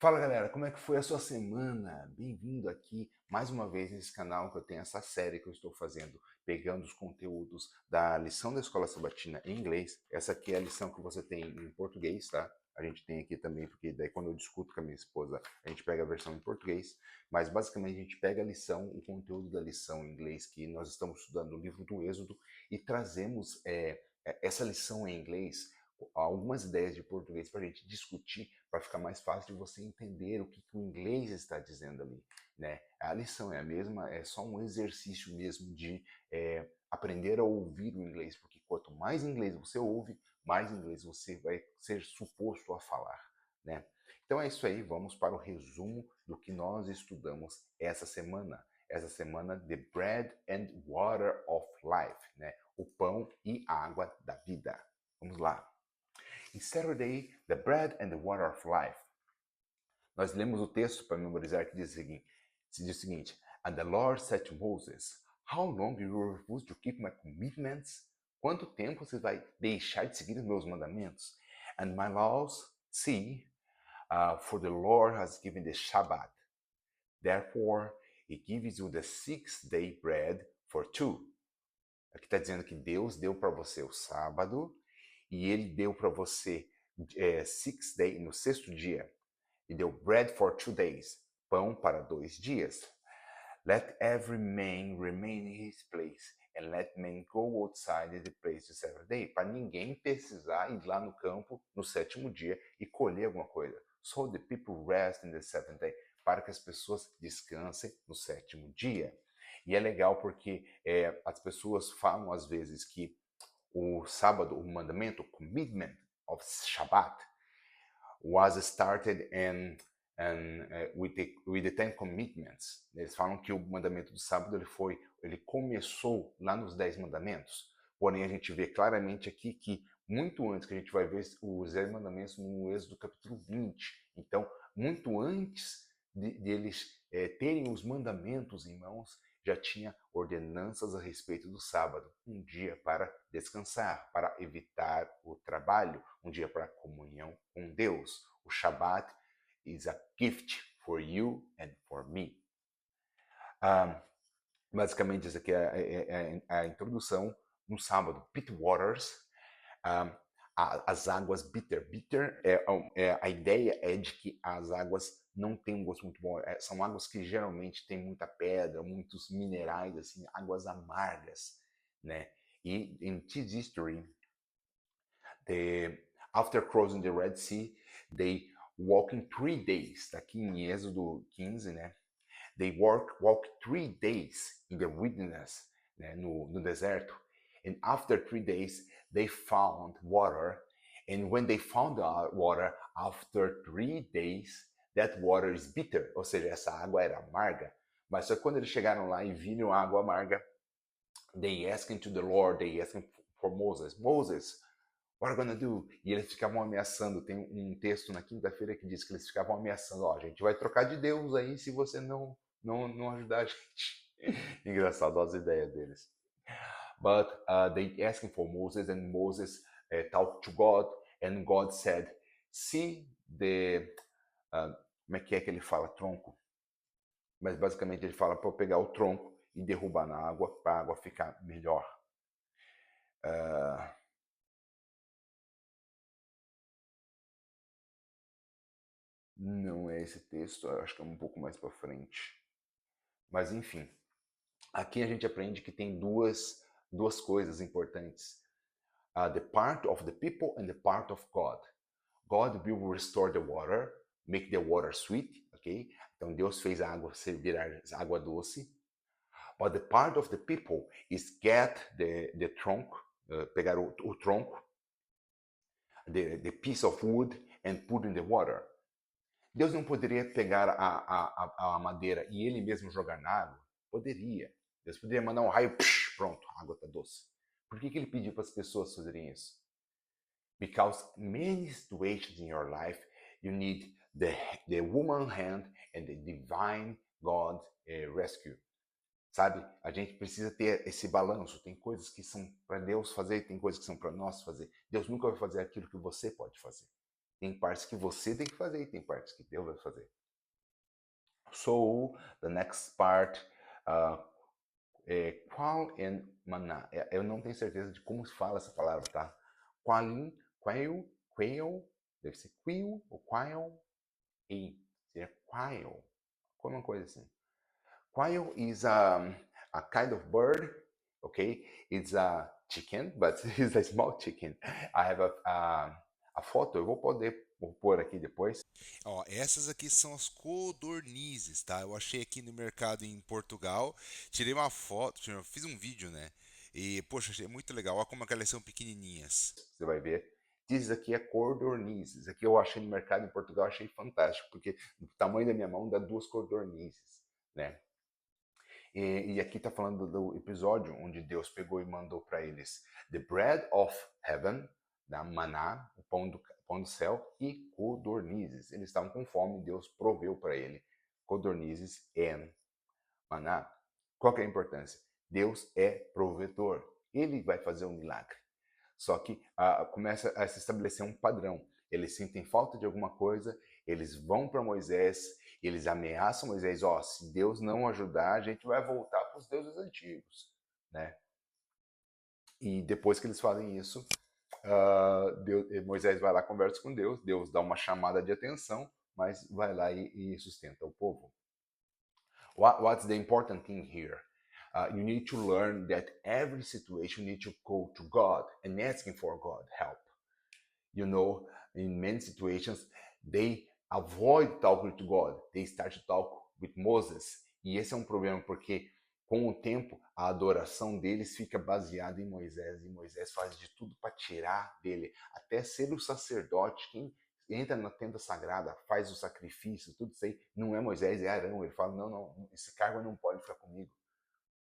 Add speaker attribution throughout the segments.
Speaker 1: Fala galera, como é que foi a sua semana? Bem-vindo aqui mais uma vez nesse canal que eu tenho essa série que eu estou fazendo, pegando os conteúdos da lição da Escola Sabatina em inglês. Essa aqui é a lição que você tem em português, tá? A gente tem aqui também, porque daí quando eu discuto com a minha esposa, a gente pega a versão em português, mas basicamente a gente pega a lição, o conteúdo da lição em inglês que nós estamos estudando no livro do Êxodo e trazemos essa lição em inglês, algumas ideias de português para a gente discutir, para ficar mais fácil de você entender o que o inglês está dizendo ali, né? A lição é a mesma, é só um exercício mesmo de aprender a ouvir o inglês, porque quanto mais inglês você ouve, mais inglês você vai ser suposto a falar, né? Então é isso aí, vamos para o resumo do que nós estudamos essa semana. Essa semana, The Bread and Water of Life, né? O pão e a água da vida. Vamos lá. Em Saturday, the bread and the water of life. Nós lemos o texto para memorizar que diz o seguinte: And the Lord said to Moses, How long you will refuse to keep my commitments? Quanto tempo você vai deixar de seguir os meus mandamentos? And my laws? See, for the Lord has given the Shabbat. Therefore, he gives you the 6-day bread for two. Aqui está dizendo que Deus deu para você o sábado e ele deu para você no sexto dia, e deu bread for 2 days, pão para 2 dias. Let every man remain in his place, and let men go outside the place the seventh day. Para ninguém precisar ir lá no campo no sétimo dia e colher alguma coisa. So the people rest in the seventh day. Para que as pessoas descansem no sétimo dia. E é legal porque as pessoas falam às vezes que o sábado, o mandamento, o commitment of Shabbat, was started with the Ten Commitments. Eles falam que o mandamento do sábado ele começou lá nos 10 mandamentos. Porém, a gente vê claramente aqui que muito antes, que a gente vai ver os 10 mandamentos no Êxodo capítulo 20. Então, muito antes de eles terem os mandamentos em mãos, já tinha ordenanças a respeito do sábado. Um dia para descansar, para evitar o trabalho, um dia para comunhão com Deus. O Shabbat is a gift for you and for me. Basicamente, essa aqui é a introdução no sábado. Pit waters, as águas bitter. Bitter, a ideia é de que as águas não têm um gosto muito bom. São águas que geralmente têm muita pedra, muitos minerais, assim, águas amargas, né? E em Tis history, after crossing the Red Sea, they walk in 3 days. Está aqui em Êxodo 15, né? They walk 3 days in the wilderness, né? no deserto. And after 3 days, they found water. And when they found the water, after 3 days, that water is bitter. Ou seja, essa água era amarga. Mas só quando eles chegaram lá e viram a água amarga, they asked to the Lord, they asked for Moses, Moses, what are we gonna do? E eles ficavam ameaçando. Tem um texto na quinta-feira que diz que eles ficavam ameaçando: ó, a gente vai trocar de Deus aí se você não ajudar a gente. Engraçado as ideias deles. But they asking for Moses, and Moses talked to God, and God said, see the... como é que ele fala? Tronco. Mas basicamente ele fala para eu pegar o tronco e derrubar na água, para a água ficar melhor. Não é esse texto, eu acho que é um pouco mais para frente. Mas enfim, aqui a gente aprende que tem duas coisas importantes. The part of the people and the part of God. God will restore the water, make the water sweet, ok? Então Deus fez a água virar água doce. But the part of the people is get the trunk, pegar o tronco, the piece of wood and put in the water. Deus não poderia pegar a madeira e ele mesmo jogar na água? Poderia. Deus poderia mandar um raio, psh, pronto, a água está doce. Por que ele pediu para as pessoas fazerem isso? Because many situations in your life, you need the woman hand and the divine God rescue. Sabe? A gente precisa ter esse balanço. Tem coisas que são para Deus fazer, tem coisas que são para nós fazer. Deus nunca vai fazer aquilo que você pode fazer. Tem partes que você tem que fazer e tem partes que Deus vai fazer. So, the next part, qual and maná. Eu não tenho certeza de como se fala essa palavra, tá? Qualim, quail, deve ser quail ou quail, e seria quail, como uma coisa assim. Quail is a kind of bird, okay? It's a chicken, but it's a small chicken. I have a foto, eu vou pôr aqui depois.
Speaker 2: Ó, essas aqui são as codornizes, tá? Eu achei aqui no mercado em Portugal, tirei uma foto, fiz um vídeo, né? E, poxa, achei muito legal. Olha como é que elas são pequenininhas.
Speaker 1: Você vai ver. Diz aqui é codornizes. Aqui eu achei no mercado em Portugal, achei fantástico, porque o tamanho da minha mão dá 2 codornizes, né? E aqui está falando do episódio onde Deus pegou e mandou para eles the bread of heaven, da maná, o pão do céu, e codornizes. Eles estavam com fome, Deus proveu para ele codornizes e maná. Qual que é a importância? Deus é provedor. Ele vai fazer um milagre. Só que começa a se estabelecer um padrão. Eles sentem falta de alguma coisa, eles vão para Moisés, eles ameaçam Moisés, ó, se Deus não ajudar, a gente vai voltar para os deuses antigos, né? E depois que eles fazem isso, Moisés vai lá, conversa com Deus, Deus dá uma chamada de atenção, mas vai lá e sustenta o povo. What's the important thing here? You need to learn that every situation you need to go to God and asking for God help. You know, in many situations, they avoid talking to God. They start to talk with Moses. E esse é um problema porque com o tempo a adoração deles fica baseada em Moisés e Moisés faz de tudo para tirar dele, até ser o sacerdote quem entra na tenda sagrada, faz o sacrifício, tudo isso aí, não é Moisés, é Arão. Ele fala: não, esse cargo não pode ficar comigo.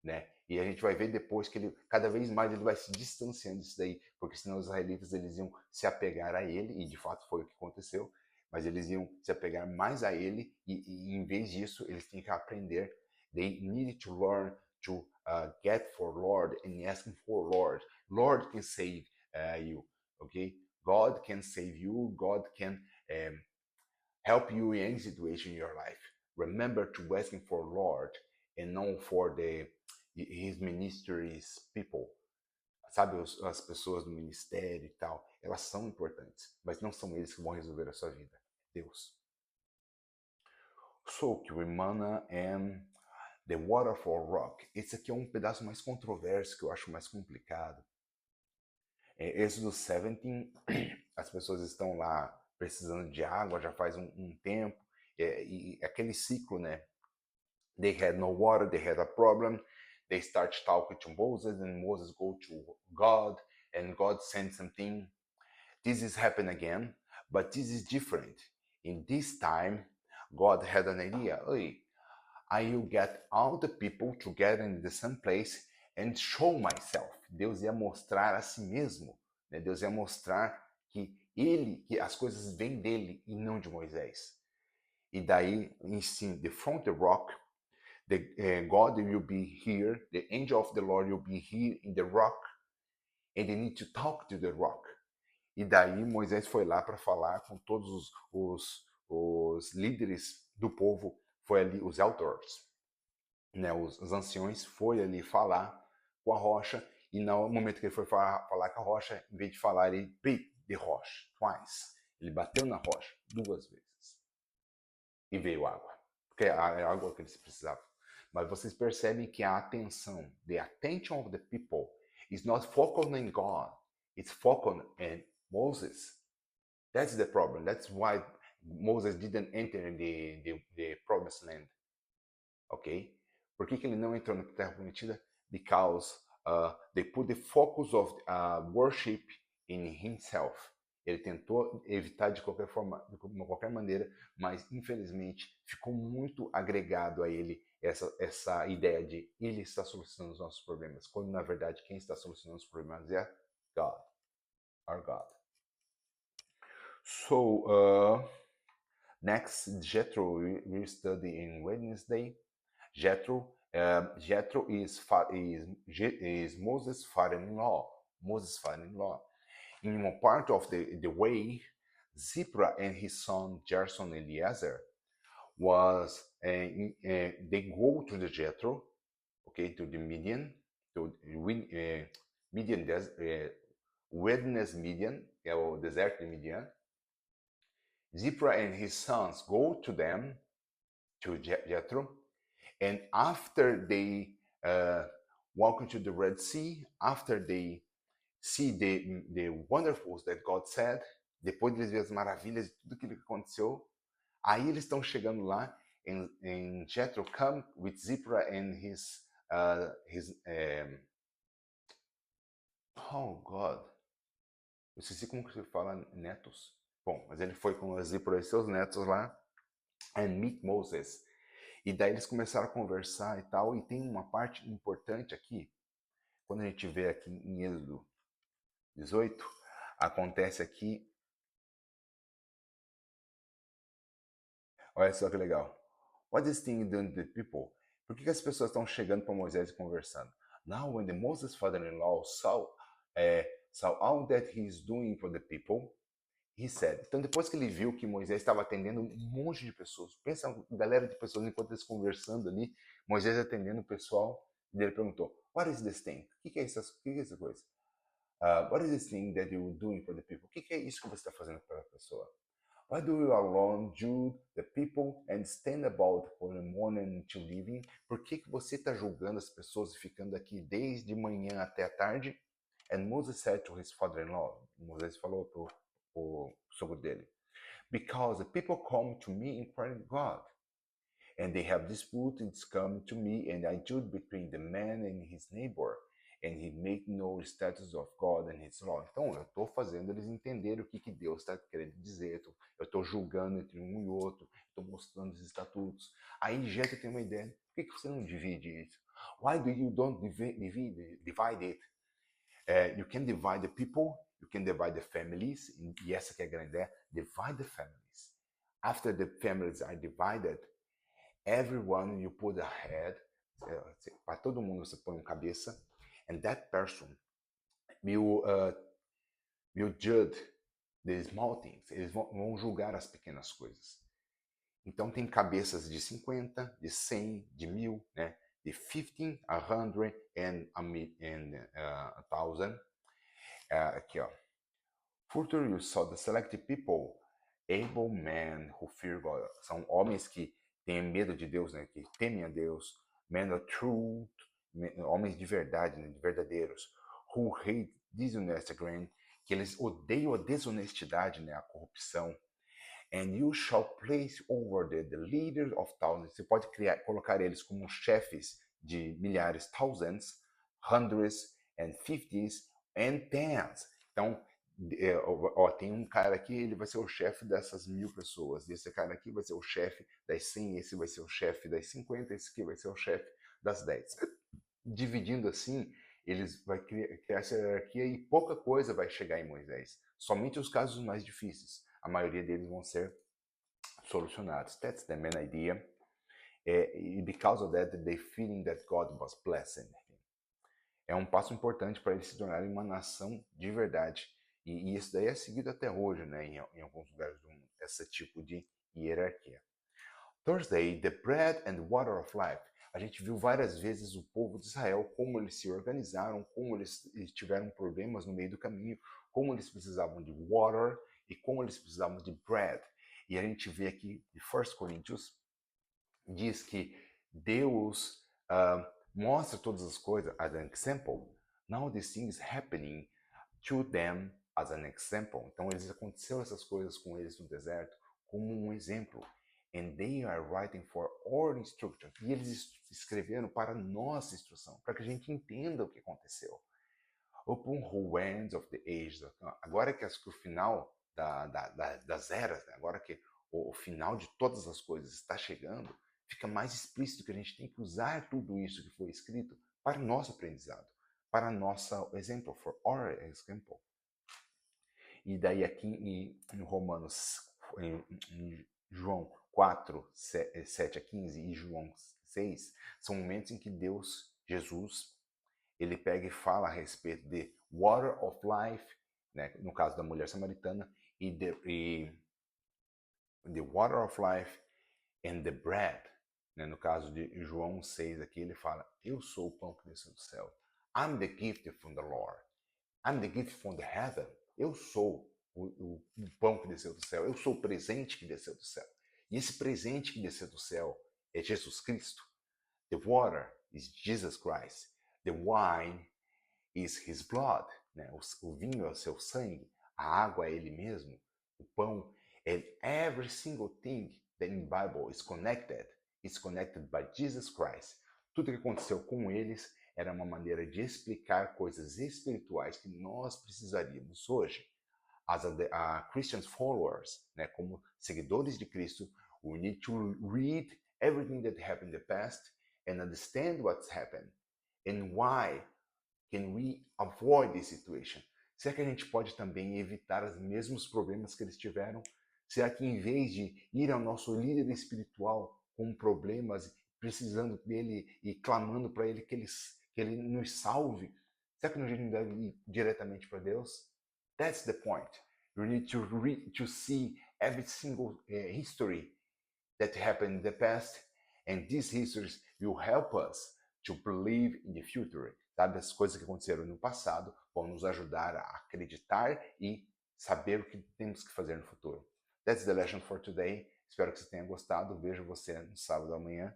Speaker 1: Né? E a gente vai ver depois que ele, cada vez mais ele vai se distanciando disso daí, porque senão os israelitas eles iam se apegar a ele, e de fato foi o que aconteceu, mas eles iam se apegar mais a ele, e em vez disso eles tinham que aprender. They needed to learn to get for Lord and asking for Lord. Lord can save you, okay? God can save you. God can help you in any situation in your life. Remember to asking for Lord and not for his ministry's people. Sabe, as pessoas do ministério e tal, elas são importantes, mas não são eles que vão resolver a sua vida. Deus. So, Kirimana and the Waterfall Rock. Esse aqui é um pedaço mais controverso, que eu acho mais complicado. Êxodo 17, as pessoas estão lá precisando de água já faz um tempo, e aquele ciclo, né? They had no water, they had a problem. They start talking to Moses, and Moses go to God, and God sends something. This is happened again, but this is different. In this time, God had an idea. Hey, I will get all the people together in the same place and show myself. Deus ia mostrar a si mesmo, né? Deus ia mostrar que as coisas vêm dele e não de Moisés. E daí, em cima, the front the rock, God will be here, the angel of the Lord will be here in the rock, and they need to talk to the rock. E daí Moisés foi lá para falar com todos os líderes do povo, foi ali, os elders, né, os anciões, foi ali falar com a rocha, e no momento que ele foi falar com a rocha, em vez de falar, ele beat the rocha twice. Ele bateu na rocha 2 vezes. E veio água, porque era a água que eles precisavam. Mas vocês percebem que a atenção, the attention of the people, is not focused on God, it's focused on Moses. That's the problem. That's why Moses didn't enter the promised land. Ok? Por que ele não entrou na Terra Prometida? Because they put the focus of worship in himself. Ele tentou evitar de qualquer forma, de qualquer maneira, mas infelizmente ficou muito agregado a ele essa ideia de ele está solucionando os nossos problemas, quando na verdade quem está solucionando os problemas é God, our God. So next, Jethro we study in Wednesday. Jethro is Moses' father-in-law. Moses' father-in-law. In one part of the way, Zipporah and his son Gerson Eliezer they go to the Jethro, okay, to the Midian, to Midian, wilderness Midian, o deserto de Midian. Zipporah and his sons go to them, to Jethro, and after they walk into the Red Sea, after they see the wonderfuls that God said, depois de eles verem as maravilhas de tudo aquilo que aconteceu, aí eles estão chegando lá em Jethro, come with Zipporah and oh God, eu esqueci como que se fala netos. Bom, mas ele foi com Zipporah e seus netos lá, and meet Moses. E daí eles começaram a conversar e tal, e tem uma parte importante aqui, quando a gente vê aqui em Êxodo 18, acontece aqui, olha só que legal. What is thing doing to the people? Por que as pessoas estão chegando para Moisés e conversando? Now when the Moses father-in-law saw all that he is doing for the people, he said. Então depois que ele viu que Moisés estava atendendo um monte de pessoas, pensa uma galera de pessoas enquanto eles conversando ali, Moisés atendendo o pessoal, e ele perguntou, what is this thing? O que é essa coisa? What is this thing that you are doing for the people? O que é isso que você está fazendo para a pessoa? Why do you alone judge the people and stand about for the morning until evening? Por que você está julgando as pessoas e ficando aqui desde manhã até a tarde? And Moses said to his father-in-law, Moisés falou para o sogro dele, because the people come to me inquiring God, and they have disputes come to me, and I judge between the man and his neighbor, and he make no status of God and his law. Então, eu estou fazendo eles entenderem o que Deus está querendo dizer, eu estou julgando entre um e outro, estou mostrando os estatutos. Aí Jetro tem uma ideia, por que você não divide isso? Why do you don't divide it? You can divide the people, you can divide the families, e essa que é a grande ideia, divide the families. After the families are divided, everyone you put a head, para todo mundo você põe uma cabeça, and that person will judge the small things. Eles vão julgar as pequenas coisas. Então tem cabeças de 50, de 100, de 1000, né? De 15, 100 and 1000. Aqui, ó. Further you saw the selected people, able men who fear God. São homens que têm medo de Deus, né? Que temem a Deus. Men of truth, homens de verdade, né? De verdadeiros. Who hate dishonest grain, que eles odeiam a desonestidade, né? A corrupção. And you shall place over the leaders of thousands. Você pode colocar eles como chefes de milhares, thousands, hundreds and fifties and tens. Então, tem um cara aqui, ele vai ser o chefe dessas 1000 pessoas. Esse cara aqui vai ser o chefe das 100, esse vai ser o chefe das 50, esse aqui vai ser o chefe das 10. Dividindo assim, eles vai criar essa hierarquia e pouca coisa vai chegar em Moisés. Somente os casos mais difíceis. A maioria deles vão ser solucionados. That's the main idea. Because of that, they feeling that God was blessing him. É um passo importante para eles se tornarem uma nação de verdade. E isso daí é seguido até hoje, né, em alguns lugares do mundo, esse tipo de hierarquia. Thursday, the bread and water of life. A gente viu várias vezes o povo de Israel, como eles se organizaram, como eles tiveram problemas no meio do caminho, como eles precisavam de water e como eles precisavam de bread. E a gente vê aqui, em 1 Coríntios, diz que Deus mostra todas as coisas as an example. Now these things happening to them as an example. Então, aconteceu essas coisas com eles no deserto como um exemplo. And they are writing for our instruction. E eles escreveram para nossa instrução, para que a gente entenda o que aconteceu. Upon who ends of the ages. Agora que o final das eras, né? Agora que o final de todas as coisas está chegando, fica mais explícito que a gente tem que usar tudo isso que foi escrito para nosso aprendizado, para nosso exemplo, for our example. E daí aqui em Romanos, em João 4, 7 a 15 e João 6, são momentos em que Deus, Jesus, ele pega e fala a respeito de water of life, né, no caso da mulher samaritana, the water of life and the bread. Né? No caso de João 6 aqui, ele fala, eu sou o pão que desceu do céu. I'm the gift from the Lord. I'm the gift from the heaven. Eu sou o pão que desceu do céu. Eu sou o presente que desceu do céu. E esse presente que desceu do céu é Jesus Cristo. The water is Jesus Christ. The wine is his blood. Né? O vinho é o seu sangue. A água é ele mesmo. O pão. And every single thing that in the Bible is connected by Jesus Christ. Tudo que aconteceu com eles era uma maneira de explicar coisas espirituais que nós precisaríamos hoje. As Christian followers, né, como seguidores de Cristo, we need to read everything that happened in the past and understand what's happened and why can we avoid this situation. Será que a gente pode também evitar os mesmos problemas que eles tiveram? Será que em vez de ir ao nosso líder espiritual com problemas, precisando dele e clamando para ele que ele nos salve, será que a gente não deve ir diretamente para Deus? That's the point. You need to see every single history that happened in the past, and these histories will help us to believe in the future. Sabe, as coisas que aconteceram no passado vão nos ajudar a acreditar e saber o que temos que fazer no futuro. That's the lesson for today. Espero que você tenha gostado. Vejo você no sábado amanhã,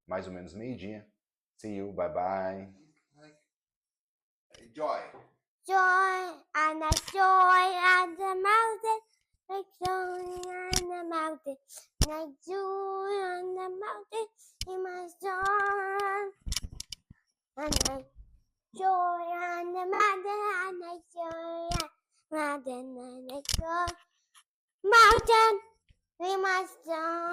Speaker 1: mais ou menos meio-dia. See you. Bye bye. Joy.
Speaker 3: Joy and a joy at the mountain, like joy on the mountain, like joy on the mountain, in my joy. And I joy on the mountain, and I joy on the mountain, and I joy mountain, we must joy.